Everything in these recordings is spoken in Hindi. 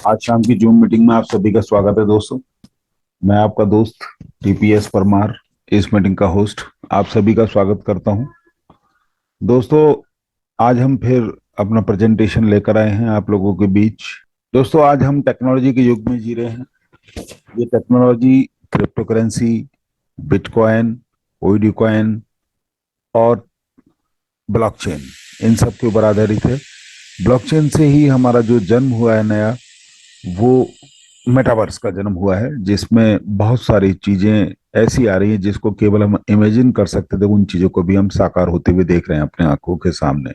आज शाम की जूम मीटिंग में आप सभी का स्वागत है दोस्तों। मैं आपका दोस्त टीपीएस परमार इस मीटिंग का होस्ट आप सभी का स्वागत करता हूं। दोस्तों, आज हम फिर अपना प्रेजेंटेशन लेकर आए हैं आप लोगों के बीच। दोस्तों, आज हम टेक्नोलॉजी के युग में जी रहे हैं। ये technology crypto currency, bitcoin, OED coin और ब्लॉकचेन, इन सब के ऊपर आधारित है। ब्लॉकचेन से ही हमारा जो जन्म हुआ है नया, वो मेटावर्स का जन्म हुआ है, जिसमें बहुत सारी चीजें ऐसी आ रही हैं जिसको केवल हम इमेजिन कर सकते थे, उन चीजों को भी हम साकार होते हुए देख रहे हैं अपने आंखों के सामने।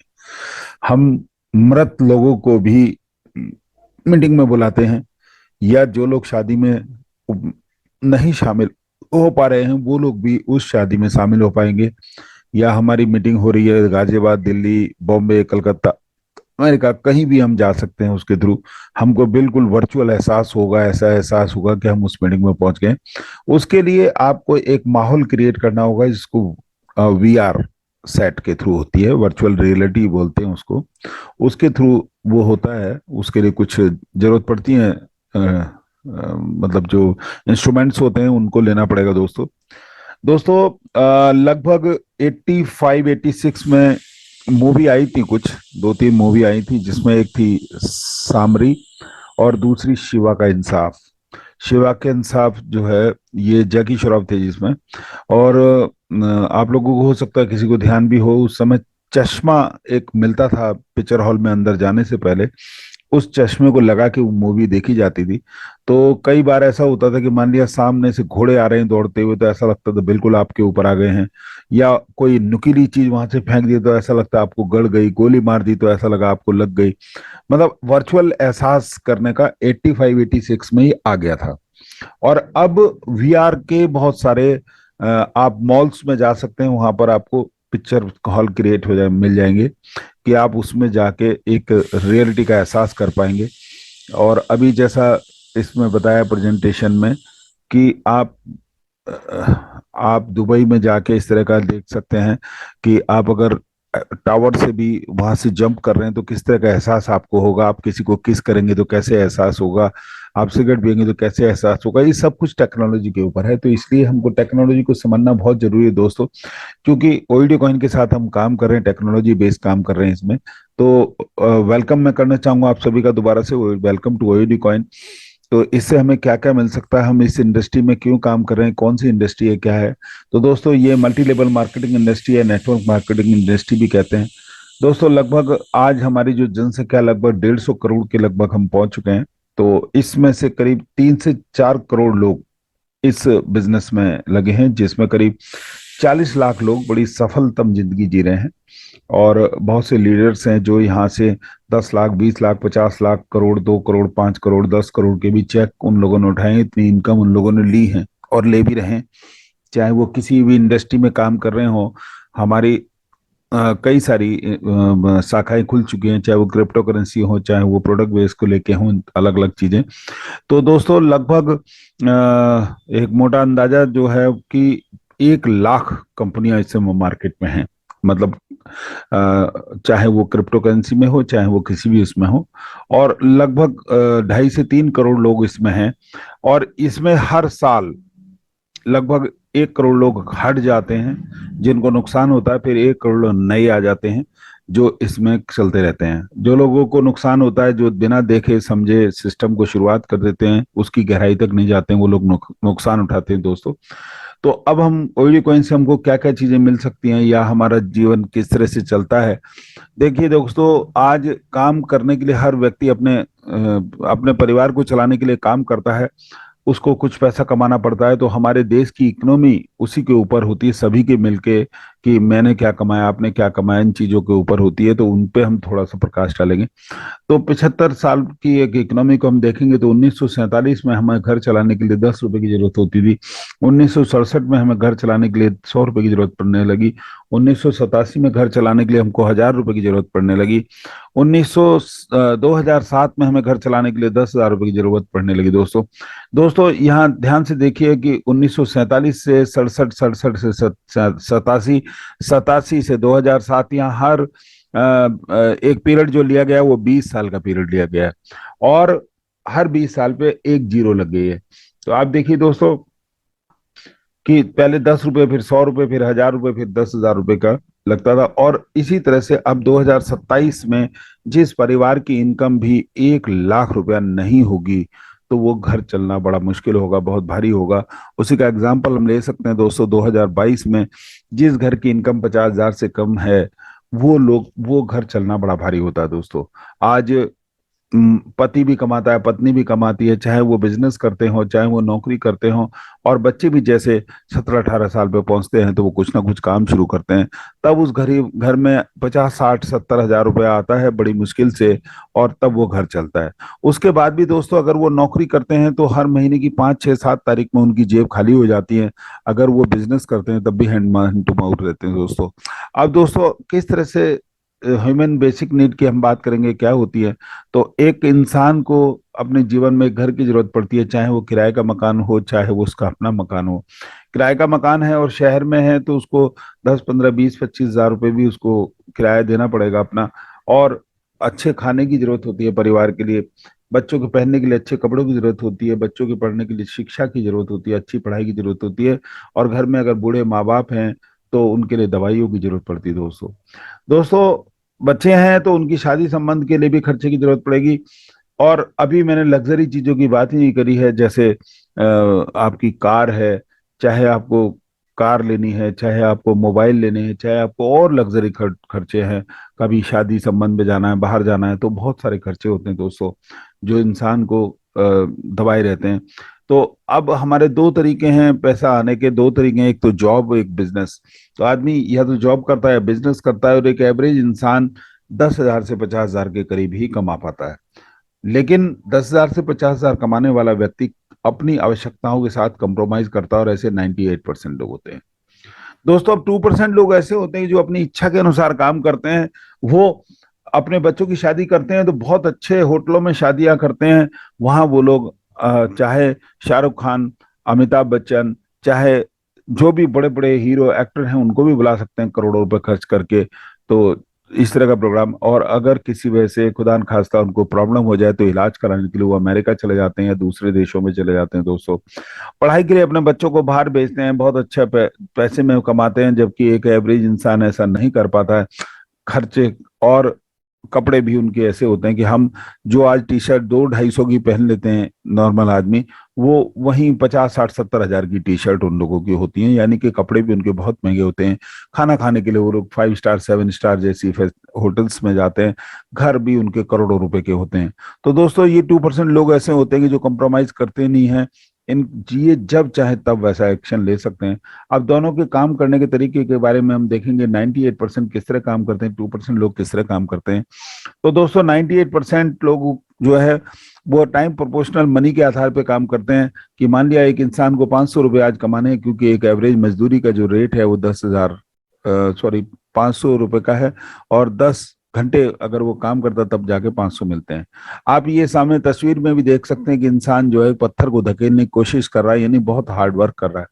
हम मृत लोगों को भी मीटिंग में बुलाते हैं, या जो लोग शादी में नहीं शामिल हो पा रहे हैं वो लोग भी उस शादी में शामिल हो पाएंगे। या हमारी मीटिंग हो रही है गाजियाबाद, दिल्ली, बॉम्बे, कलकत्ता, अमेरिका, कहीं भी हम जा सकते हैं उसके थ्रू। हमको बिल्कुल वर्चुअल एहसास होगा, ऐसा एहसास होगा कि हम उस मीटिंग में पहुंच गए। उसके लिए आपको एक माहौल क्रिएट करना होगा, जिसको वीआर सेट के थ्रू होती है, वर्चुअल रियलिटी बोलते हैं उसको। उसके थ्रू वो होता है। उसके लिए कुछ जरूरत पड़ती है, मतलब जो इंस्ट्रूमेंट्स होते हैं उनको लेना पड़ेगा दोस्तों। दोस्तों, लगभग 85 86 में मूवी आई थी, कुछ दो तीन मूवी आई थी, जिसमें एक थी सामरी और दूसरी शिवा का इंसाफ। शिवा के इंसाफ जो है, ये जैकी श्रॉफ थे जिसमें। और आप लोगों को हो सकता है किसी को ध्यान भी हो, उस समय चश्मा एक मिलता था पिक्चर हॉल में अंदर जाने से पहले। उस चश्मे को लगा के वो मूवी देखी जाती थी। तो कई बार ऐसा होता था कि मान लिया सामने से घोड़े आ रहे हैं दौड़ते हुए, तो ऐसा लगता था बिल्कुल आपके ऊपर आ गए हैं। या कोई नुकीली चीज वहां से फेंक दी तो ऐसा लगता आपको गड़ गई, गोली मार दी तो ऐसा लगा आपको लग गई। मतलब वर्चुअल एहसास करने का 85 86 में ही आ गया था। और अब वीआर के बहुत सारे आप मॉल्स में जा सकते हैं, वहां पर आपको पिक्चर हॉल क्रिएट हो जाए मिल जाएंगे, कि आप उसमें जाके एक रियलिटी का एहसास कर पाएंगे। और अभी जैसा इसमें बताया प्रेजेंटेशन में, कि आप दुबई में जाके इस तरह का देख सकते हैं कि आप अगर टावर से भी वहां से जंप कर रहे हैं तो किस तरह का एहसास आपको होगा। आप किसी को किस करेंगे तो कैसे एहसास होगा, आप सिगरेट पियेंगे तो कैसे एहसास होगा। ये सब कुछ टेक्नोलॉजी के ऊपर है, तो इसलिए हमको टेक्नोलॉजी को समझना बहुत जरूरी है दोस्तों। क्योंकि ओईडी कॉइन के साथ हम काम कर रहे हैं, टेक्नोलॉजी बेस्ड काम कर रहे हैं इसमें। तो वेलकम मैं करना चाहूंगा आप सभी का दोबारा से। Welcome to OED coin. तो इससे हमें क्या क्या मिल सकता है, हम इस इंडस्ट्री में क्यों काम कर रहे हैं, कौन सी इंडस्ट्री है, क्या है। तो दोस्तों, ये मल्टी लेवल मार्केटिंग इंडस्ट्री है, नेटवर्क मार्केटिंग इंडस्ट्री भी कहते हैं। दोस्तों, लगभग आज हमारी जो जनसंख्या लगभग 150 करोड़ के लगभग हम पहुंच चुके हैं। तो इसमें से करीब 3 से 4 करोड़ लोग इस बिजनेस में लगे हैं, जिसमें करीब 40 लाख लोग बड़ी सफलतम जिंदगी जी रहे हैं। और बहुत से लीडर्स हैं जो यहाँ से 10 लाख, 20 लाख, 50 लाख, करोड़, 2 करोड़, 5 करोड़, 10 करोड़ के भी चेक उन लोगों ने उठाए हैं। इतनी इनकम उन लोगों ने ली है और ले भी रहे हैं। चाहे वो किसी भी इंडस्ट्री में काम कर रहे हो। हमारी कई सारी शाखाएं खुल चुकी हैं, चाहे वो क्रिप्टो करेंसी हो, चाहे वो प्रोडक्ट बेस को लेके हों, अलग अलग चीजें। तो दोस्तों, लगभग एक मोटा अंदाजा जो है कि 1 लाख कंपनियां इस समय मार्केट में हैं। मतलब चाहे वो क्रिप्टो करेंसी में हो, चाहे वो किसी भी उसमें हो। और लगभग 2.5 से 3 करोड़ लोग इसमें हैं। और इसमें हर साल लगभग 1 करोड़ लोग हट जाते हैं, जिनको नुकसान होता है। फिर 1 करोड़ लोग नए आ जाते हैं जो इसमें चलते रहते हैं। जो लोगों को नुकसान होता है, जो बिना देखे समझे सिस्टम को शुरुआत कर देते हैं, उसकी गहराई तक नहीं जाते हैं, वो लोग नुकसान उठाते हैं दोस्तों। तो अब हम ओईडी कॉइन से हमको क्या क्या चीजें मिल सकती हैं, या हमारा जीवन किस तरह से चलता है। देखिए दोस्तों, आज काम करने के लिए हर व्यक्ति अपने परिवार को चलाने के लिए काम करता है। उसको कुछ पैसा कमाना पड़ता है, तो हमारे देश की इकोनॉमी उसी के ऊपर होती है, सभी के मिलके, कि मैंने क्या कमाया, आपने क्या कमाया, इन चीजों के ऊपर होती है। तो उन पे हम थोड़ा सा प्रकाश डालेंगे। तो 75 साल की एक इकोनॉमी को हम देखेंगे तो 1947 में हमें घर चलाने के लिए 10 रुपए की जरूरत होती थी। 1967 में हमें घर चलाने के लिए 100 रुपए की जरूरत पड़ने लगी। 1987 में घर चलाने के लिए हमको 1000 रुपए की जरूरत पड़ने लगी। 2007 में हमें घर चलाने के लिए 10,000 रुपए की जरूरत पड़ने लगी दोस्तों। दोस्तों, यहाँ ध्यान से देखिए कि 1947 से 67, 67 से 87, 87 से 2007, यहाँ हर एक पीरियड जो लिया गया है वो 20 साल का पीरियड लिया गया है। और हर 20 साल पे एक जीरो लग गई है। तो आप देखिए दोस्तों कि पहले 10 रुपए, फिर 100 रुपए, फिर 1000 रुपए, फिर 10,000 रुपए का लगता था। और इसी तरह से अब 2027 में जिस परिवार की इनकम भी 1 लाख रुपया नहीं होगी, तो वो घर चलना बड़ा मुश्किल होगा, बहुत भारी होगा। उसी का एग्जाम्पल हम ले सकते हैं दोस्तों, 2022 में जिस घर की इनकम 50,000 से कम है, वो घर चलना बड़ा भारी होता है दोस्तों। आज पति भी कमाता है, पत्नी भी कमाती है, चाहे वो बिजनेस करते हो, चाहे वो नौकरी करते हो। और बच्चे भी जैसे 17-18 साल पे पहुंचते हैं तो वो कुछ ना कुछ काम शुरू करते हैं। तब उस घर में 50, 60, 70 हजार रुपया आता है बड़ी मुश्किल से, और तब वो घर चलता है। उसके बाद भी दोस्तों अगर वो नौकरी करते हैं तो हर महीने की 5, 6, 7 तारीख में उनकी जेब खाली हो जाती है। अगर वो बिजनेस करते हैं तब भी हैंड टू माउथ रहते हैं दोस्तों। अब दोस्तों किस तरह से ह्यूमन बेसिक नीड की हम बात करेंगे क्या होती है। तो एक इंसान को अपने जीवन में घर की जरूरत पड़ती है, चाहे वो किराए का मकान हो, चाहे वो उसका अपना मकान हो। किराए का मकान है और शहर में है तो उसको 10, 15, 20, 25 हजार रुपये भी उसको किराया देना पड़ेगा अपना। और अच्छे खाने की जरूरत होती है परिवार के लिए, बच्चों के पहनने के लिए अच्छे कपड़ों की जरूरत होती है, बच्चों के पढ़ने के लिए शिक्षा की जरूरत होती है, अच्छी पढ़ाई की जरूरत होती है। और घर में अगर बूढ़े माँ बाप हैं तो उनके लिए दवाइयों की जरूरत पड़ती है दोस्तों। दोस्तों बच्चे हैं तो उनकी शादी संबंध के लिए भी खर्चे की जरूरत पड़ेगी। और अभी मैंने लग्जरी चीजों की बात ही नहीं करी है, जैसे आपकी कार है, चाहे आपको कार लेनी है, चाहे आपको मोबाइल लेने हैं, चाहे आपको और लग्जरी खर्चे हैं, कभी शादी संबंध में जाना है, बाहर जाना है, तो बहुत सारे खर्चे होते हैं दोस्तों जो इंसान को दबाए रहते हैं। तो अब हमारे दो तरीके हैं पैसा आने के, दो तरीके हैं, एक तो जॉब, एक बिजनेस। तो आदमी या तो जॉब करता है, बिजनेस करता है, और एक एवरेज इंसान 10,000 से 50,000 के करीब ही कमा पाता है। लेकिन 10,000 से 50,000 कमाने वाला व्यक्ति अपनी आवश्यकताओं के साथ कंप्रोमाइज करता है, और ऐसे 98% लोग होते हैं दोस्तों। अब 2% लोग ऐसे होते हैं जो अपनी इच्छा के अनुसार काम करते हैं। वो अपने बच्चों की शादी करते हैं तो बहुत अच्छे होटलों में शादियां करते हैं। वहां वो लोग चाहे शाहरुख खान, अमिताभ बच्चन, चाहे जो भी बड़े बड़े हीरो एक्टर हैं उनको भी बुला सकते हैं करोड़ों रुपए खर्च करके। तो इस तरह का प्रोग्राम। और अगर किसी वजह से खुदा न खास्ता उनको प्रॉब्लम हो जाए तो इलाज कराने के लिए वो अमेरिका चले जाते हैं या दूसरे देशों में चले जाते हैं दोस्तों। पढ़ाई के लिए अपने बच्चों को बाहर भेजते हैं, बहुत अच्छा पैसे में कमाते हैं, जबकि एक एवरेज इंसान ऐसा नहीं कर पाता है। खर्चे और कपड़े भी उनके ऐसे होते हैं कि हम जो आज टी शर्ट 200-250 की पहन लेते हैं नॉर्मल आदमी, वो वहीं 50, 60, 70 हजार की टी शर्ट उन लोगों की होती हैं। यानी कि कपड़े भी उनके बहुत महंगे होते हैं। खाना खाने के लिए वो लोग 5 स्टार 7 स्टार जैसी होटल्स में जाते हैं। घर भी उनके करोड़ों रुपए के होते हैं। तो दोस्तों ये 2% लोग ऐसे होते हैं कि जो कंप्रोमाइज करते नहीं हैं। इन ये जब चाहे तब वैसा एक्शन ले सकते हैं। अब दोनों के काम करने के तरीके के बारे में हम देखेंगे, 98% किस तरह काम करते हैं, 2% लोग किस तरह काम करते हैं। तो दोस्तों 98% लोग जो है वो टाइम प्रोपोर्शनल मनी के आधार पे काम करते हैं। कि मान लिया एक इंसान को 500 रुपये आज कमाने हैं, क्योंकि एक एवरेज मजदूरी का जो रेट है वो 10,000 सॉरी 500 रुपये का है। और 10 घंटे अगर वो काम करता तब जाके 500 मिलते हैं। आप ये सामने तस्वीर में भी देख सकते हैं कि इंसान जो है पत्थर को धकेलने की कोशिश कर रहा है, यानी बहुत हार्ड वर्क कर रहा है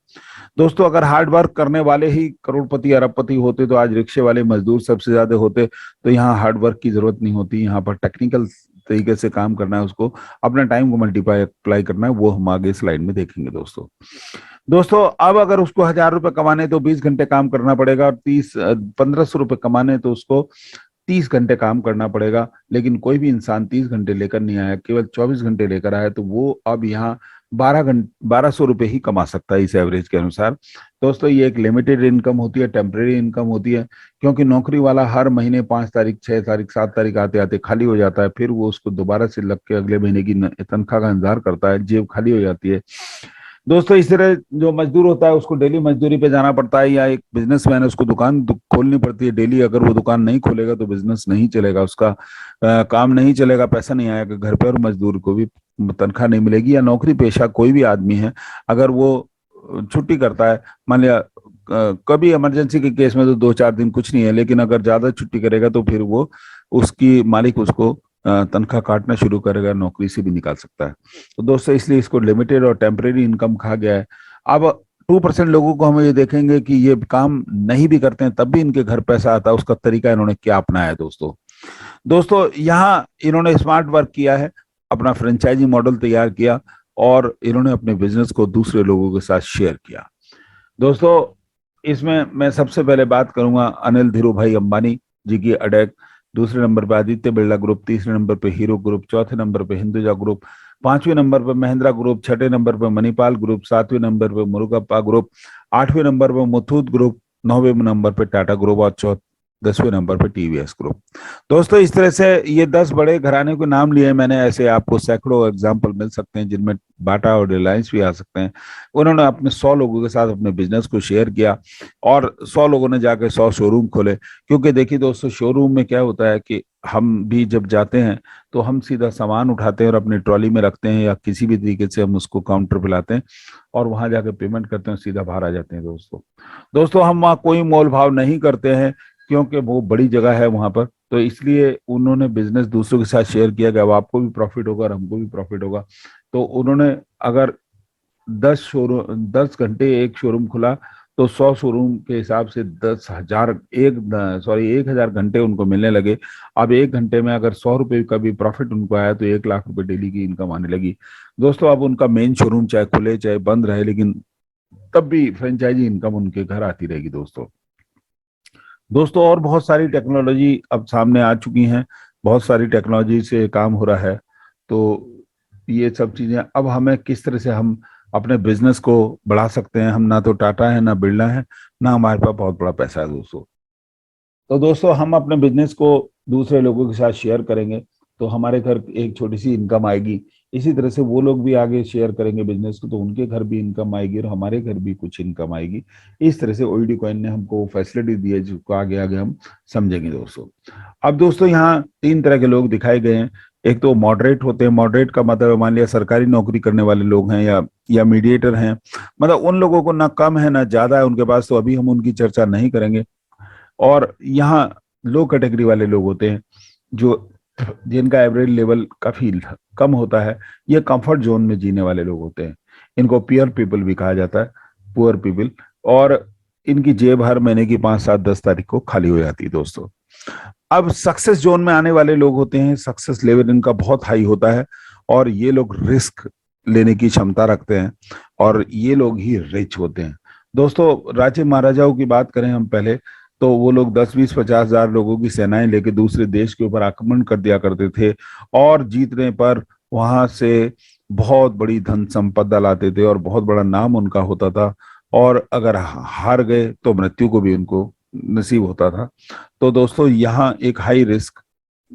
दोस्तों। अगर हार्ड वर्क करने वाले ही करोड़पति अरबपति होते तो आज रिक्शे वाले मजदूर सबसे ज्यादा होते। तो यहाँ हार्ड वर्क की जरूरत नहीं होती, यहाँ पर टेक्निकल तरीके से काम करना है, उसको अपना टाइम को मल्टीप्लाई अप्लाई करना है, वो हम आगे स्लाइड में देखेंगे दोस्तों। दोस्तों अब अगर उसको 1,000 रुपए कमाने तो 20 घंटे काम करना पड़ेगा, और 1,500 रुपए कमाने तो उसको 30 घंटे काम करना पड़ेगा। लेकिन कोई भी इंसान 30 घंटे लेकर नहीं आया, केवल 24 घंटे लेकर आया, तो वो अब यहाँ 1,200 रुपये ही कमा सकता है इस एवरेज के अनुसार। दोस्तों ये एक लिमिटेड इनकम होती है, टेम्परेरी इनकम होती है। क्योंकि नौकरी वाला हर महीने 5 तारीख, 6 तारीख, 7 तारीख आते आते खाली हो जाता है, फिर वो उसको दोबारा से लग के अगले महीने की तनख्वाह का इंतजार करता है, जेब खाली हो जाती है दोस्तों। इस तरह जो मजदूर होता है उसको डेली मजदूरी पे जाना पड़ता है, या एक बिजनेसमैन है उसको दुकान खोलनी पड़ती है डेली। अगर वो दुकान नहीं खोलेगा तो बिजनेस नहीं चलेगा उसका, काम नहीं चलेगा, पैसा नहीं आएगा घर पे, और मजदूर को भी तनख्वाह नहीं मिलेगी। या नौकरी पेशा कोई भी आदमी है, अगर वो छुट्टी करता है, मान लिया कभी इमरजेंसी के केस में तो 2-4 दिन कुछ नहीं है, लेकिन अगर ज्यादा छुट्टी करेगा तो फिर वो उसकी मालिक उसको तनख्वाह काटना शुरू करेगा, नौकरी से भी निकाल सकता है। तो दोस्तों इसलिए इसको लिमिटेड और टेम्परेरी इनकम कहा गया है। अब 2% लोगों को हम ये देखेंगे कि ये काम नहीं भी करते हैं तब भी इनके घर पैसा आता है, उसका तरीका इन्होंने क्या अपनाया है दोस्तों। दोस्तों यहाँ इन्होंने स्मार्ट वर्क किया है। अपना फ्रेंचाइजी मॉडल तैयार किया और इन्होंने अपने बिजनेस को दूसरे लोगों के साथ शेयर किया। दोस्तों, इसमें मैं सबसे पहले बात करूंगा अनिल धीरू भाई अंबानी जी की अडैक। दूसरे नंबर पे आदित्य बिरला ग्रुप, तीसरे नंबर पे हीरो ग्रुप, चौथे नंबर पे हिंदुजा ग्रुप, पांचवें नंबर पे महिंद्रा ग्रुप, छठे नंबर पे मणिपाल ग्रुप, सातवें नंबर पे मुरुगप्पा ग्रुप, आठवें नंबर पे मुथूट ग्रुप, नौवें नंबर पे टाटा ग्रुप और 10वें नंबर पे टीवीएस ग्रुप। दोस्तों, इस तरह से ये 10 बड़े घराने के नाम लिए मैंने, ऐसे आपको सैकड़ों एग्जाम्पल मिल सकते हैं जिनमें बाटा और रिलायंस भी आ सकते हैं। उन्होंने अपने 100 लोगों के साथ अपने बिजनेस को शेयर किया और 100 लोगों ने जाके 100 शोरूम खोले। क्योंकि देखिए दोस्तों, शोरूम में क्या होता है कि हम भी जब जाते हैं तो हम सीधा सामान उठाते हैं और अपनी ट्रॉली में रखते हैं या किसी भी तरीके से हम उसको काउंटर पे लाते हैं और वहां जाके पेमेंट करते हैं, सीधा बाहर आ जाते हैं। दोस्तों दोस्तों हम वहाँ कोई मोल भाव नहीं करते हैं क्योंकि वो बड़ी जगह है वहां पर, तो इसलिए उन्होंने बिजनेस दूसरों के साथ शेयर किया कि अब आपको भी प्रॉफिट होगा और हमको भी प्रॉफिट होगा। तो उन्होंने अगर 10 घंटे एक शोरूम खुला तो 100 शोरूम के हिसाब से 10,000 एक हजार घंटे उनको मिलने लगे। अब एक घंटे में अगर 100 रुपए का भी प्रॉफिट उनको आया तो 1 लाख रुपए डेली की इनकम आने लगी। दोस्तों, अब उनका मेन शोरूम चाहे खुले चाहे बंद रहे, लेकिन तब भी फ्रेंचाइजी इनकम उनके घर आती रहेगी। दोस्तों दोस्तों और बहुत सारी टेक्नोलॉजी अब सामने आ चुकी हैं, बहुत सारी टेक्नोलॉजी से काम हो रहा है। तो ये सब चीजें अब हमें किस तरह से हम अपने बिजनेस को बढ़ा सकते हैं। हम ना तो टाटा है ना बिरला है, ना हमारे पास बहुत बड़ा पैसा है। दोस्तों तो दोस्तों हम अपने बिजनेस को दूसरे लोगों के साथ शेयर करेंगे तो हमारे घर एक छोटी सी इनकम आएगी। इसी तरह से वो लोग भी आगे शेयर करेंगे बिजनेस को तो उनके घर भी इनकम आएगी और हमारे घर भी कुछ इनकम आएगी। इस तरह से ओईडी कॉइन ने हमको फैसिलिटी दी है जिसको आगे आगे हम समझेंगे। दोस्तों अब दोस्तों यहाँ 3 तरह के लोग दिखाए गए हैं। एक तो मॉडरेट होते हैं। मॉडरेट का मतलब मान लिया सरकारी नौकरी करने वाले लोग हैं या मीडिएटर हैं, मतलब उन लोगों को ना कम है ना ज्यादा है उनके पास, तो अभी हम उनकी चर्चा नहीं करेंगे। और यहाँ लो कैटेगरी वाले लोग होते हैं जो जिनका एवरेज लेवल काफी कम होता है। ये कंफर्ट जोन में जीने वाले लोग होते हैं। इनको पियर पीपल भी कहा जाता है, पुअर पीपल। और इनकी जेब हर महीने की 5, 7, 10 तारीख को खाली हो जाती है। दोस्तों अब सक्सेस जोन में आने वाले लोग होते हैं, सक्सेस लेवल इनका बहुत हाई होता है और ये लोग रिस्क लेने की क्षमता रखते हैं और ये लोग ही रिच होते हैं। दोस्तों राजे महाराजाओं की बात करें हम पहले, तो वो लोग 10, 20, 50 हजार लोगों की सेनाएं लेके दूसरे देश के ऊपर आक्रमण कर दिया करते थे और जीतने पर वहां से बहुत बड़ी धन संपदा लाते थे और बहुत बड़ा नाम उनका होता था। और अगर हार गए तो मृत्यु को भी उनको नसीब होता था। तो दोस्तों यहाँ एक हाई रिस्क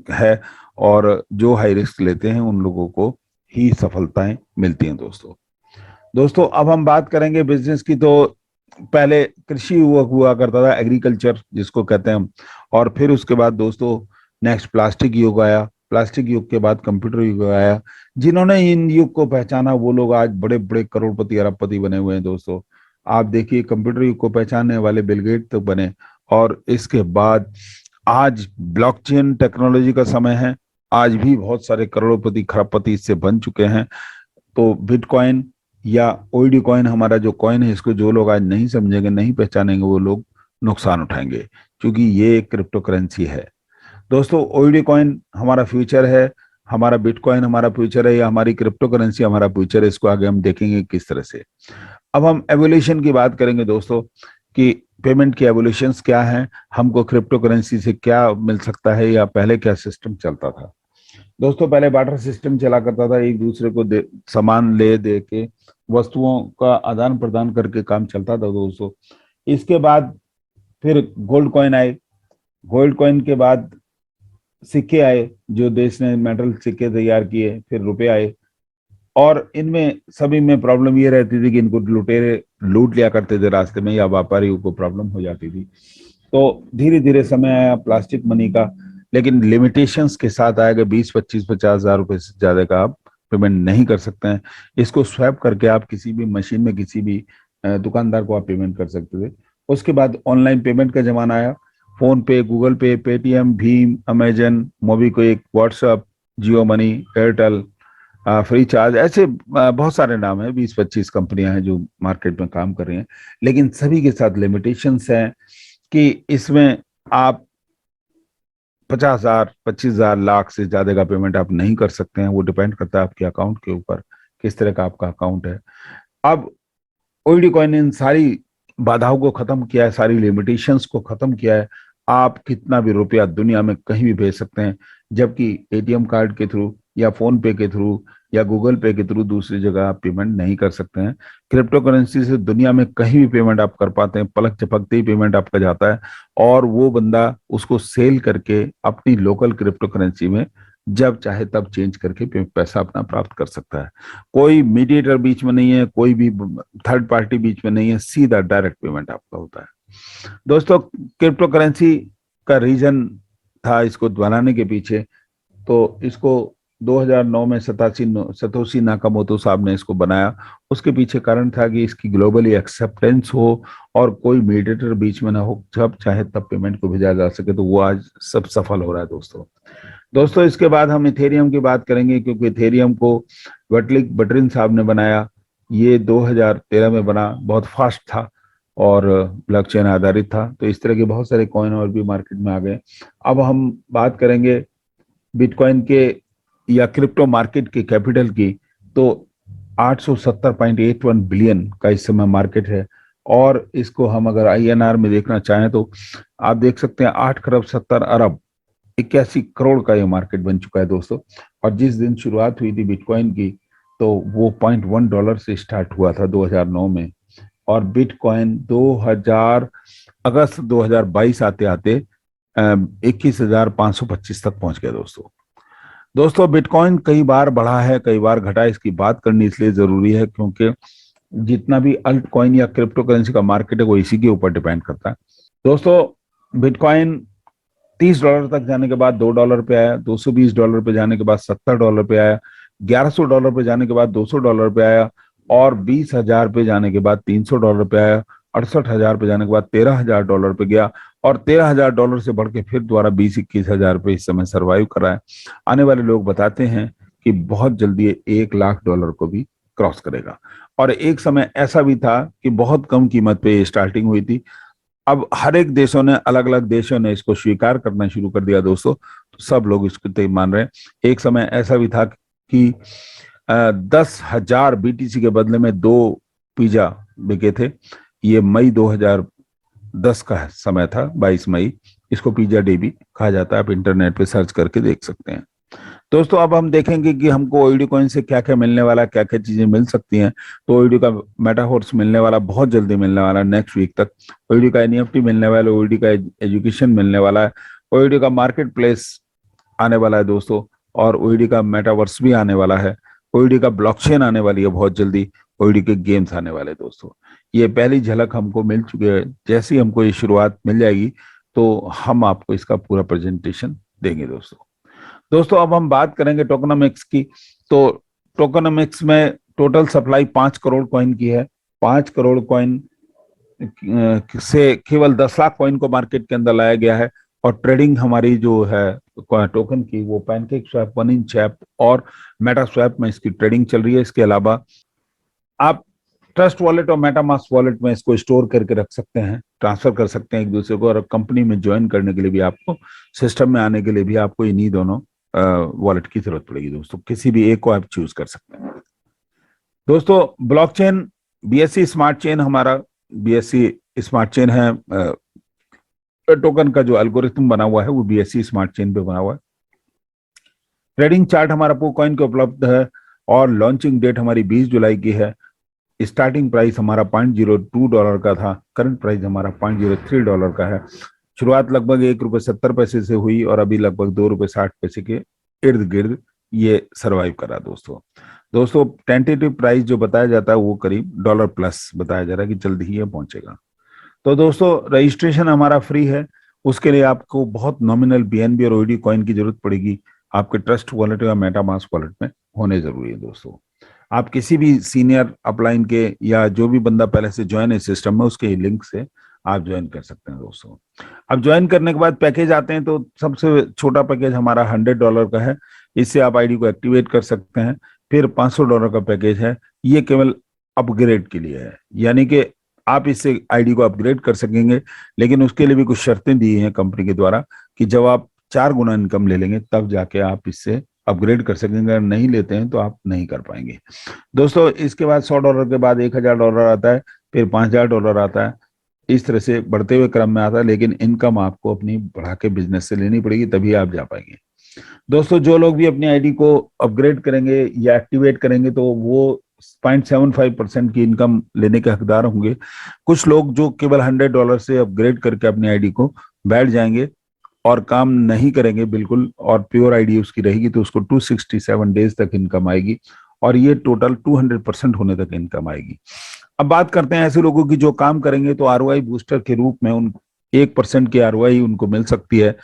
है और जो हाई रिस्क लेते हैं उन लोगों को ही सफलताएं मिलती हैं। दोस्तों दोस्तों अब हम बात करेंगे बिजनेस की। तो पहले कृषि हुआ करता था, एग्रीकल्चर जिसको कहते हैं हम। और फिर उसके बाद दोस्तों नेक्स्ट प्लास्टिक युग आया। प्लास्टिक युग के बाद कंप्यूटर युग आया। जिन्होंने इन युग को पहचाना वो लोग आज बड़े बड़े करोड़पति अरबपति बने हुए हैं। दोस्तों आप देखिए कंप्यूटर युग को पहचानने वाले बिल गेट तो बने। और इसके बाद आज ब्लॉकचेन टेक्नोलॉजी का समय है। आज भी बहुत सारे करोड़पति खरबपति इससे बन चुके हैं। तो बिटकॉइन या ओईडी कॉइन हमारा जो कॉइन है, इसको जो लोग आज नहीं समझेंगे नहीं पहचानेंगे वो लोग नुकसान उठाएंगे, क्योंकि ये एक क्रिप्टो करेंसी है। दोस्तों ओईडी कॉइन हमारा फ्यूचर है, हमारा बिटकॉइन हमारा फ्यूचर है या हमारी क्रिप्टो करेंसी हमारा फ्यूचर है। इसको आगे हम देखेंगे किस तरह से। अब हम एवोल्यूशन की बात करेंगे दोस्तों कि पेमेंट की एवोल्यूशंस क्या है, हमको क्रिप्टो करेंसी से क्या मिल सकता है या पहले क्या सिस्टम चलता था। दोस्तों पहले बार्टर सिस्टम चला करता था, एक दूसरे को सामान ले दे के वस्तुओं का आदान प्रदान करके काम चलता था। दोस्तों इसके बाद फिर गोल्ड कॉइन आए। गोल्ड कॉइन के बाद सिक्के आए, जो देश ने मेटल सिक्के तैयार किए। फिर रुपए आए और इनमें सभी में प्रॉब्लम ये रहती थी कि इनको लुटेरे लूट लिया करते थे रास्ते में या व्यापारियों को प्रॉब्लम हो जाती थी। तो धीरे धीरे समय आया प्लास्टिक मनी का, लेकिन लिमिटेशंस के साथ आएगा। 20, 25, 50 हजार रुपए से ज्यादा का आप पेमेंट नहीं कर सकते हैं। इसको स्वैप करके आप किसी भी मशीन में किसी भी दुकानदार को आप पेमेंट कर सकते थे। उसके बाद ऑनलाइन पेमेंट का जमाना आया। फोन पे, गूगल पे, पेटीएम, भीम, Amazon, MobiKwik, WhatsApp, Jio money, Airtel, free charge, ऐसे बहुत सारे नाम हैं। 20, 25 कंपनियां हैं जो मार्केट में काम कर रही हैं, लेकिन सभी के साथ लिमिटेशंस हैं कि इसमें आप 50,000, 25,000, लाख से ज्यादा का पेमेंट आप नहीं कर सकते हैं। वो डिपेंड करता है आपके अकाउंट के ऊपर, किस तरह का आपका अकाउंट है। अब ओईडी कॉइन ने इन सारी बाधाओं को खत्म किया है, सारी लिमिटेशंस को खत्म किया है। आप कितना भी रुपया दुनिया में कहीं भी भेज सकते हैं, जबकि एटीएम कार्ड के थ्रू या फोन पे के थ्रू या गूगल पे के थ्रू दूसरी जगह आप पेमेंट नहीं कर सकते हैं। क्रिप्टो करेंसी से दुनिया में कहीं भी पेमेंट आप कर पाते हैं, पलक झपकते ही पेमेंट आपका जाता है, और वो बंदा उसको सेल करके अपनी लोकल क्रिप्टो करेंसी में जब चाहे तब चेंज करके पैसा अपना प्राप्त कर सकता है। कोई मीडिएटर बीच में नहीं है, कोई भी थर्ड पार्टी बीच में नहीं है, सीधा डायरेक्ट पेमेंट आपका होता है। दोस्तों, क्रिप्टो करेंसी का रीजन था इसको बनाने के पीछे, तो इसको 2009 में सतोशी नाकामोतो साहब ने इसको बनाया। उसके पीछे कारण था कि इसकी ग्लोबली एक्सेप्टेंस हो और कोई मीडिएटर बीच में ना हो, जब चाहे तब पेमेंट को भेजा जा सके। तो वो आज सब सफल हो रहा है दोस्तों। दोस्तों, इसके बाद हम इथेरियम की बात करेंगे, क्योंकि इथेरियम को वटलिक बटरिन साहब ने बनाया। ये 2013 में बना, बहुत फास्ट था और ब्लॉकचेन आधारित था। तो इस तरह के बहुत सारे कॉइन और भी मार्केट में आ गए। अब हम बात करेंगे बिटकॉइन के या क्रिप्टो मार्केट के कैपिटल की। तो 870.81 बिलियन का इस समय मार्केट है, और इसको हम अगर आईएनआर में देखना चाहें तो आप देख सकते हैं 8 खरब 70 अरब 81 करोड़ का ये मार्केट बन चुका है दोस्तों। और जिस दिन शुरुआत हुई थी बिटकॉइन की, तो वो $0.1 से स्टार्ट हुआ था 2009 में, और बिटकॉइन 2000 अगस्त 2022 आते आते 21,525 तक पहुंच गया दोस्तों। दोस्तों, बिटकॉइन कई बार बढ़ा है, कई बार घटा है। इसकी बात करनी इसलिए जरूरी है क्योंकि जितना भी अल्ट कॉइन या क्रिप्टो करेंसी का मार्केट है वो इसी के ऊपर डिपेंड करता है दोस्तों। बिटकॉइन $30 तक जाने के बाद $2 पे आया, $220 पे जाने के बाद $70 पे आया, $1100 पे जाने के बाद $200 पे आया, और 20,000 पे जाने के बाद $300 पे आया, 68,000 पे जाने के बाद $13,000 पे गया, और $13,000 से बढ़ के फिर दोबारा 20-21 हजार पे इस समय सर्वाइव कर रहा है। आने वाले लोग बताते हैं कि बहुत जल्दी ये $1,00,000 को भी क्रॉस करेगा। और एक समय ऐसा भी था कि बहुत कम कीमत पे स्टार्टिंग हुई थी। अब हर एक देशों ने, अलग अलग देशों ने इसको स्वीकार करना शुरू कर दिया दोस्तों, तो सब लोग इसको तय मान रहे हैं। एक समय ऐसा भी था कि 10,000 बीटीसी के बदले में 2 पिज्जा बिके थे। ये मई 2010 का समय था, 22 मई। इसको पिज्जा डे भी कहा जाता है, आप इंटरनेट पे सर्च करके देख सकते हैं दोस्तों। अब हम देखेंगे कि हमको ओईडी कॉइन से क्या क्या मिलने वाला है, क्या क्या चीजें मिल सकती हैं। तो ओईडी का मेटावर्स मिलने वाला, बहुत जल्दी मिलने वाला, नेक्स्ट वीक तक। ओईडी का एनईएफटी मिलने वाला, ओईडी का एजुकेशन मिलने वाला है, ओईडी का मार्केट प्लेस आने वाला है दोस्तों, और ओईडी का मेटावर्स भी आने वाला है। ओईडी का ब्लॉकचेन आने वाली है बहुत जल्दी, ओईडी के गेम्स आने वाले दोस्तों। ये पहली झलक हमको मिल चुकी है। जैसे ही हमको ये शुरुआत मिल जाएगी तो हम आपको इसका पूरा प्रेजेंटेशन देंगे दोस्तों। दोस्तों, अब हम बात करेंगे टोकनोमिक्स की। तो टोकनोमिक्स में टोटल सप्लाई 5 करोड़ कॉइन की है। 5 करोड़ कॉइन से केवल 10 लाख कॉइन को मार्केट के अंदर लाया गया है। और ट्रेडिंग हमारी जो है टोकन की, वो पैनकेक स्वैप, 1inch ऐप और मेटा स्वैप में इसकी ट्रेडिंग चल रही है। इसके अलावा आप ट्रस्ट वॉलेट और मेटामास्क वॉलेट में इसको स्टोर करके रख सकते हैं, ट्रांसफर कर सकते हैं एक दूसरे को। और कंपनी में ज्वाइन करने के लिए भी आपको, सिस्टम में आने के लिए भी आपको इन्हीं दोनों वॉलेट की जरूरत पड़ेगी दोस्तों। किसी भी एक को आप चूज कर सकते हैं दोस्तों। ब्लॉकचेन बीएससी स्मार्ट चेन, हमारा बीएससी स्मार्ट चेन है। टोकन का जो एल्गोरिथम बना हुआ है वो बीएससी स्मार्ट चेन पे बना हुआ है। ट्रेडिंग चार्ट हमारा पोकॉइन को उपलब्ध है, और लॉन्चिंग डेट हमारी 20 जुलाई की है। स्टार्टिंग प्राइस हमारा $0.02 का था, करंट प्राइस हमारा $0.03 का है। शुरुआत लगभग ₹1.70 से हुई, और अभी लगभग ₹2.60 के इर्द गिर्द ये सरवाइव करा दोस्तों। दोस्तों, टेंटेटिव प्राइस जो बताया जाता है वो करीब $+ बताया जा रहा है कि जल्द ही ये पहुंचेगा। तो दोस्तों, रजिस्ट्रेशन हमारा फ्री है। उसके लिए आपको बहुत नॉमिनल बीएनबी और ओईडी कॉइन की जरूरत पड़ेगी। आपके ट्रस्ट वॉलेट या मेटामास्क वॉलेट में होने जरूरी है दोस्तों। आप किसी भी सीनियर अपलाइन के या जो भी बंदा पहले से ज्वाइन है सिस्टम में, उसके लिंक से आप ज्वाइन कर सकते हैं दोस्तों। अब ज्वाइन करने के बाद पैकेज आते हैं, तो सबसे छोटा पैकेज हमारा $100 का है। इससे आप आईडी को एक्टिवेट कर सकते हैं। फिर $500 का पैकेज है, ये केवल अपग्रेड के लिए है, यानी कि आप इससे आईडी को अपग्रेड कर सकेंगे। लेकिन उसके लिए भी कुछ शर्तें दी हैं कंपनी के द्वारा कि जब आप 4 गुना इनकम ले लेंगे, तब जाके आप इससे अपग्रेड कर सकेंगे। अगर नहीं लेते हैं तो आप नहीं कर पाएंगे दोस्तों। इसके बाद $100 के बाद $1000 आता है, फिर $5000 आता है, इस तरह से बढ़ते हुए क्रम में आता है। लेकिन इनकम आपको अपनी बढ़ा के बिजनेस से लेनी पड़ेगी, तभी आप जा पाएंगे दोस्तों। जो लोग भी अपनी आईडी को अपग्रेड करेंगे या एक्टिवेट करेंगे तो वो 0.75% की इनकम लेने के हकदार होंगे। कुछ लोग जो केवल $100 से अपग्रेड करके अपनी आईडी को बैठ जाएंगे और काम नहीं करेंगे बिल्कुल, और प्योर आईडी उसकी रहेगी, तो उसको 267 डेज तक इनकम आएगी, और ये टोटल 200% होने तक इनकम आएगी। अब बात करते हैं ऐसे लोगों की जो काम करेंगे, तो आरओआई बूस्टर के रूप में उन 1% की आरओआई उनको मिल सकती है।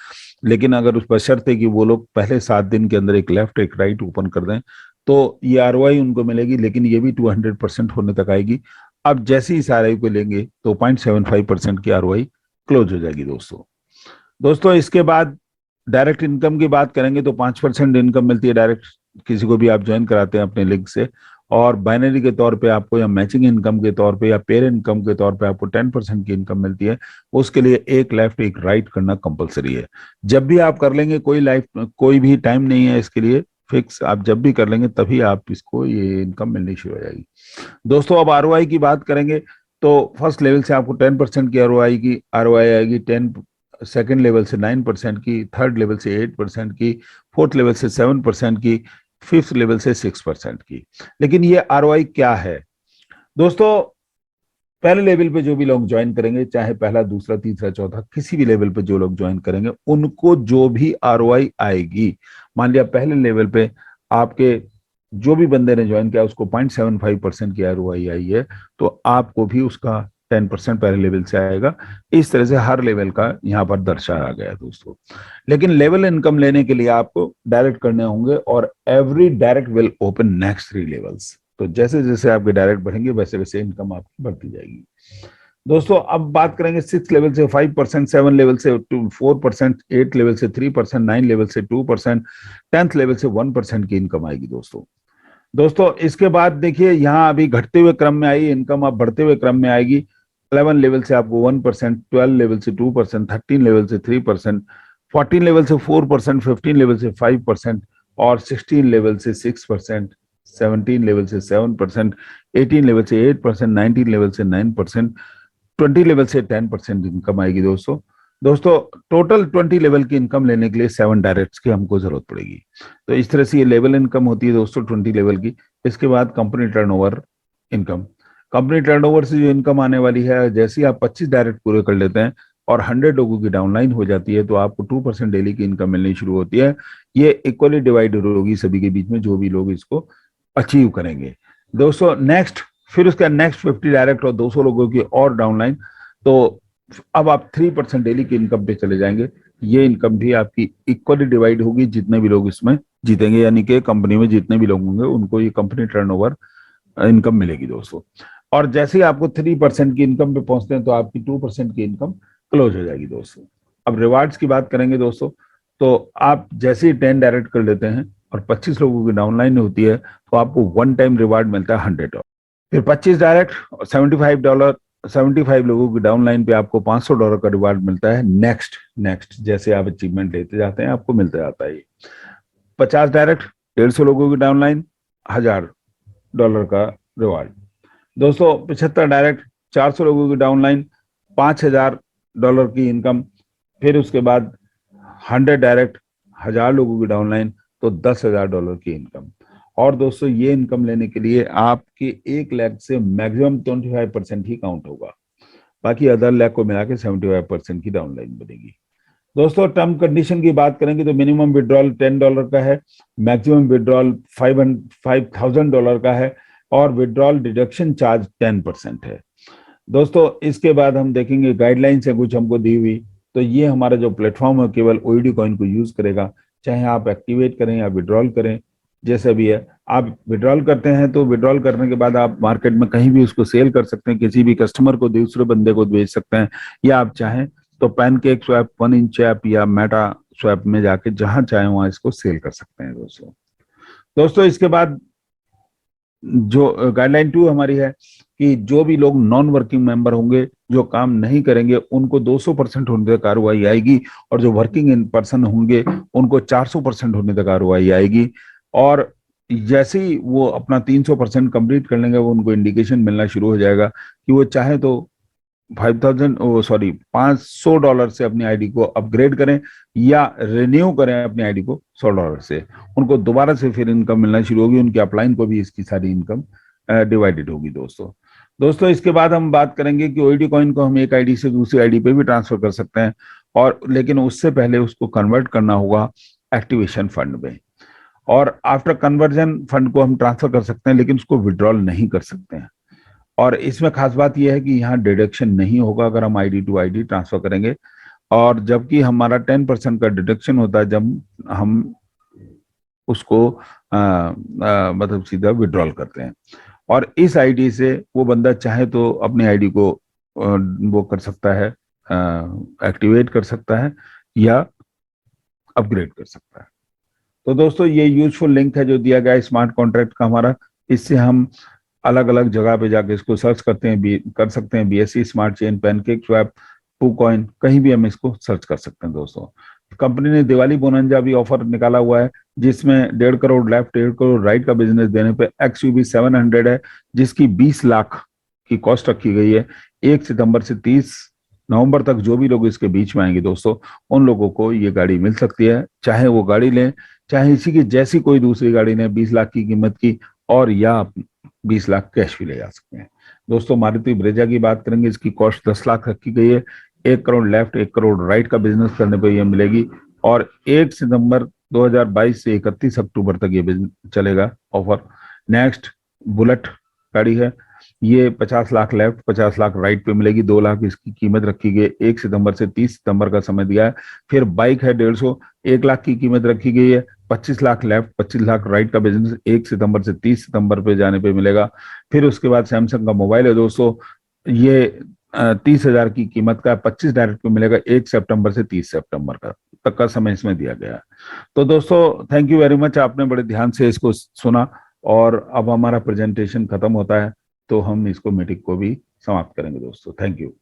लेकिन अगर उस बशर्ते कि वो लोग पहले 7 दिन के अंदर एक लेफ्ट एक राइट ओपन कर दें, तो ये आरओआई उनको मिलेगी, लेकिन ये भी 200% होने तक आएगी। अब जैसे ही इस आरओआई को लेंगे तो 0.75% की आरओआई क्लोज हो जाएगी दोस्तों। दोस्तों इसके बाद डायरेक्ट इनकम की बात करेंगे तो 5% इनकम मिलती है डायरेक्ट, किसी को भी आप ज्वाइन कराते हैं अपने लिंक से। और बाइनरी के तौर पे आपको, या मैचिंग इनकम के तौर पे, या पेयर इनकम के तौर पे आपको 10% की इनकम मिलती है। उसके लिए एक लेफ्ट एक राइट करना कंपलसरी है। जब भी आप कर लेंगे, कोई भी टाइम नहीं है इसके लिए फिक्स, आप जब भी कर लेंगे तभी आप इसको ये इनकम मिलनी शुरू हो जाएगी दोस्तों। अब आरओआई की बात करेंगे तो फर्स्ट लेवल से आपको 10% की आरओआई आएगी, 10 सेकेंड लेवल से 9% की, थर्ड लेवल से 8% की, फोर्थ लेवल से 7% की, फिफ्थ लेवल से 6% की। लेकिन ये आरओआई क्या है दोस्तों? पहले लेवल पे जो भी लोग ज्वाइन करेंगे, चाहे पहला दूसरा तीसरा चौथा किसी भी लेवल पे जो लोग ज्वाइन करेंगे, उनको जो भी आरओआई आएगी, मान लिया पहले लेवल पे आपके जो भी बंदे ने ज्वाइन किया उसको 0.75% की आरओआई आई है, तो आपको भी उसका 10% पहले लेवल से आएगा। इस तरह से हर लेवल का यहाँ पर दर्शाया गया है दोस्तों। लेकिन लेवल इनकम लेने के लिए आपको डायरेक्ट करने होंगे, और every direct will open next 3 levels. तो जैसे जैसे आपके डायरेक्ट बढ़ेंगे वैसे वैसे इनकम आपकी बढ़ती जाएगी दोस्तों। अब बात करेंगे 6 लेवल से 5%, 7 लेवल से 4%, 8 लेवल से 3%, 9 लेवल से 2%, 10th लेवल से 1% की इनकम आएगी दोस्तों। दोस्तों इसके बाद देखिए, यहाँ अभी घटते हुए क्रम में आई इनकम, अब बढ़ते हुए क्रम में आएगी। 11 लेवल से आपको 1%, 12 लेवल से 2%, 13 लेवल से 3%, 14 लेवल से 4%, 15 लेवल से 5%, और 16 लेवल से 6%, 17 लेवल से 7%, 18 लेवल से 8%, 19 लेवल से 9%, 20 लेवल से 10% इनकम आएगी दोस्तों। दोस्तों टोटल 20 लेवल की इनकम लेने के लिए 7 डायरेक्ट्स की हमको जरूरत पड़ेगी। तो इस तरह से ये लेवल इनकम होती है दोस्तों 20 लेवल की। इसके बाद company turnover income, company turnover से जो इनकम आने वाली है, जैसे ही आप 25 डायरेक्ट पूरे कर लेते हैं और 100 लोगों की डाउनलाइन हो जाती है, तो आपको 2% डेली की इनकम मिलनी शुरू होती है। ये इक्वली डिवाइडेड होगी सभी के बीच में, जो भी लोग इसको अचीव करेंगे दोस्तों। नेक्स्ट, फिर उसका नेक्स्ट 50 डायरेक्ट और 200 लोगों की और डाउनलाइन, तो अब आप 3% डेली की इनकम पे चले जाएंगे। ये इनकम भी आपकी इक्वली डिवाइड होगी जितने भी लोग इसमें जीतेंगे, यानी कि कंपनी में जितने भी लोग होंगे उनको ये कंपनी टर्नओवर इनकम मिलेगी दोस्तों। और जैसे ही आपको 3% की इनकम पे पहुंचते हैं तो आपकी 2% की इनकम क्लोज हो जाएगी दोस्तों। अब रिवार्ड्स की बात करेंगे दोस्तों, तो आप जैसे ही 10 डायरेक्ट कर लेते हैं और 25 लोगों की डाउनलाइन होती है, तो आपको वन टाइम रिवार्ड मिलता है $100। फिर 25 डायरेक्ट और $75, 75 लोगों की डाउनलाइन पे आपको $500 का रिवार्ड मिलता है। नेक्स्ट नेक्स्ट जैसे आप अचीवमेंट लेते जाते हैं आपको मिलता जाता है। 50 डायरेक्ट, 150 लोगों की डाउनलाइन, $1000 का रिवार्ड दोस्तों। 75 डायरेक्ट, 400 लोगों की डाउनलाइन, $5000 की इनकम। फिर उसके बाद 100 डायरेक्ट, 1000 लोगों की डाउनलाइन, तो $10,000 की इनकम। और दोस्तों ये इनकम लेने के लिए आपके 1 लाख से मैक्सिमम 25% ही काउंट होगा, बाकी अदर लाख को मिला के 75% की डाउनलाइन बनेगी दोस्तों। टर्म कंडीशन की बात करेंगे तो मिनिमम विड्रॉल $10 का है, मैक्सिमम विड्रॉल $5,000 का है, और विड्रॉल डिडक्शन चार्ज 10% है दोस्तों। इसके बाद हम देखेंगे गाइडलाइंस है कुछ हमको दी हुई। तो ये हमारा जो प्लेटफॉर्म है केवल ओईडी कॉइन को यूज करेगा, चाहे आप एक्टिवेट करें या विड्रॉल करें, जैसा भी है। आप विड्रॉल करते हैं तो विड्रॉल करने के बाद आप मार्केट में कहीं भी उसको सेल कर सकते हैं, किसी भी कस्टमर को दूसरे बंदे को बेच सकते हैं, या आप चाहें तो पैनकेक स्वैप, 1inch ऐप या मेटा स्वैप में जाके जहां चाहे वहां इसको सेल कर सकते हैं दोस्तों। दोस्तों इसके बाद जो गाइडलाइन 2 हमारी है कि जो भी लोग नॉन वर्किंग मेंबर होंगे, जो काम नहीं करेंगे, उनको 200% होने तक कार्रवाई आएगी, और जो वर्किंग इन पर्सन होंगे उनको 400% होने तक कार्रवाई आएगी। और जैसे ही वो अपना 300% कंप्लीट कर लेंगे, वो उनको इंडिकेशन मिलना शुरू हो जाएगा कि वो चाहे तो 5000 ओ सॉरी $500 से अपनी आईडी को अपग्रेड करें, या रिन्यू करें अपनी आईडी को $100 से। उनको दोबारा से फिर इनकम मिलना शुरू होगी, उनकी अपलाइन को भी इसकी सारी इनकम डिवाइडेड होगी दोस्तों। दोस्तों इसके बाद हम बात करेंगे कि ओईडी कॉइन को हम एक आईडी से दूसरी आईडी पे भी ट्रांसफर कर सकते हैं, और लेकिन उससे पहले उसको कन्वर्ट करना होगा एक्टिवेशन फंड में। और आफ्टर कन्वर्जन फंड को हम ट्रांसफर कर सकते हैं, लेकिन उसको विड्रॉल नहीं कर सकते हैं। और इसमें खास बात यह है कि यहाँ डिडक्शन नहीं होगा अगर हम आईडी टू आईडी ट्रांसफर करेंगे, और जबकि हमारा 10% का डिडक्शन होता है जब हम उसको मतलब सीधा विड्रॉल करते हैं। और इस आईडी से वो बंदा चाहे तो अपनी आईडी को वो कर सकता है, एक्टिवेट कर सकता है, या अपग्रेड कर सकता है। तो दोस्तों ये यूजफुल लिंक है जो दिया गया है स्मार्ट कॉन्ट्रैक्ट का हमारा। इससे हम अलग अलग जगह पे जाके इसको सर्च करते हैं, भी कर सकते हैं, BSC smart chain, pancake swap, PooCoin, कहीं भी हम इसको सर्च कर सकते हैं दोस्तों। कंपनी ने दिवाली बोनंजा भी ऑफर निकाला हुआ है, जिसमें 1.5 करोड़ लेफ्ट, 1.5 करोड़ राइट का बिजनेस देने पे XUV 700 है, जिसकी 20 लाख की कॉस्ट रखी गई है। 1 सितंबर से 30 नवंबर तक जो भी लोग इसके बीच में आएंगे दोस्तों, उन लोगों को ये गाड़ी मिल सकती है, चाहे वो गाड़ी लें, चाहे इसी की जैसी कोई दूसरी गाड़ी ने 20 लाख की कीमत की, और या 20 लाख कैश भी ले जा सकते हैं दोस्तों। मारुति ब्रेजा की बात करेंगे, इसकी कॉस्ट 10 लाख रखी गई है। 1 करोड़ लेफ्ट, 1 करोड़ राइट का बिजनेस करने पर यह मिलेगी, और 1 सितंबर 2022 से 31 अक्टूबर तक ये बिजनेस चलेगा ऑफर। नेक्स्ट बुलेट गाड़ी है, ये 50 लाख लेफ्ट, 50 लाख राइट पे मिलेगी, 2 लाख इसकी कीमत रखी गई है। 1 सितंबर से 30 सितंबर का समय दिया है। फिर बाइक है 150, 1 लाख की कीमत रखी गई है। 25 लाख लेफ्ट, 25 लाख राइट का बिजनेस 1 सितंबर से 30 सितंबर पे जाने पे मिलेगा। फिर उसके बाद सैमसंग का मोबाइल है दोस्तों, ये 30,000 की कीमत का 25 डायरेक्ट पे मिलेगा। 1 सितंबर से 30 सितंबर का तक का समय इसमें दिया गया है। तो दोस्तों थैंक यू वेरी मच, आपने बड़े ध्यान से इसको सुना, और अब हमारा प्रेजेंटेशन खत्म होता है, तो हम इसको मीटिंग को भी समाप्त करेंगे दोस्तों। Thank you.